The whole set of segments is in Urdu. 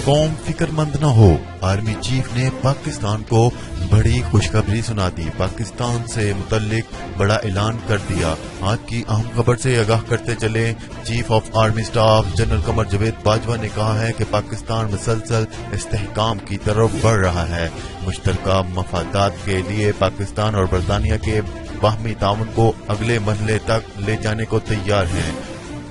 قوم فکر مند نہ ہو، آرمی چیف نے پاکستان کو بڑی خوشخبری سنا دی۔ پاکستان سے متعلق بڑا اعلان کر دیا۔ آج کی اہم خبر سے آگاہ کرتے چلے، chief of army staff general Qamar Javed Bajwa نے کہا ہے کہ پاکستان مسلسل استحکام کی طرف بڑھ رہا ہے۔ مشترکہ مفادات کے لیے پاکستان اور برطانیہ کے باہمی تعاون کو اگلے مرحلے تک لے جانے کو تیار ہیں۔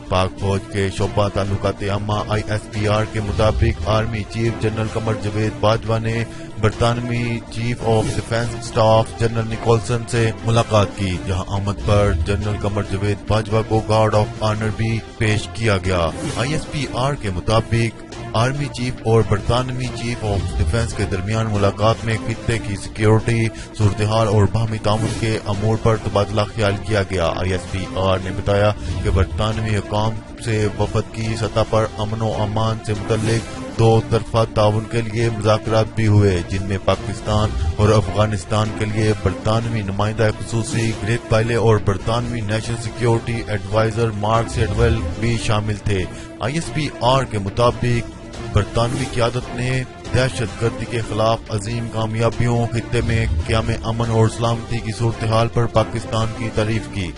پاک فوج کے شعبہ تعلقات عامہ ISPR کے مطابق army chief general Qamar Javed Bajwa نے برطانوی chief of defence staff general Nicholson سے ملاقات کی، جہاں آمد پر جنرل قمر جاوید باجوہ کو گارڈ آف آنر بھی پیش کیا گیا۔ ISPR کے مطابق آرمی چیف اور برطانوی چیف آف ڈیفنس کے درمیان ملاقات میں خطے کی سیکیورٹی صورتحال اور باہمی تعاون کے امور پر تبادلہ خیال کیا گیا۔ ISPR نے بتایا کہ برطانوی حکام سے وفد کی سطح پر امن و امان سے متعلق دو طرفہ تعاون کے لیے مذاکرات بھی ہوئے، جن میں پاکستان اور افغانستان کے لیے برطانوی نمائندہ خصوصی گریگ پائلے اور برطانوی نیشنل سیکیورٹی ایڈوائزر مارک سیڈویل بھی شامل تھے۔ ISPR کے مطابق برطانوی قیادت نے دہشت گردی کے خلاف عظیم کامیابیوں، خطے میں قیام امن اور سلامتی کی صورتحال پر پاکستان کی تعریف کی۔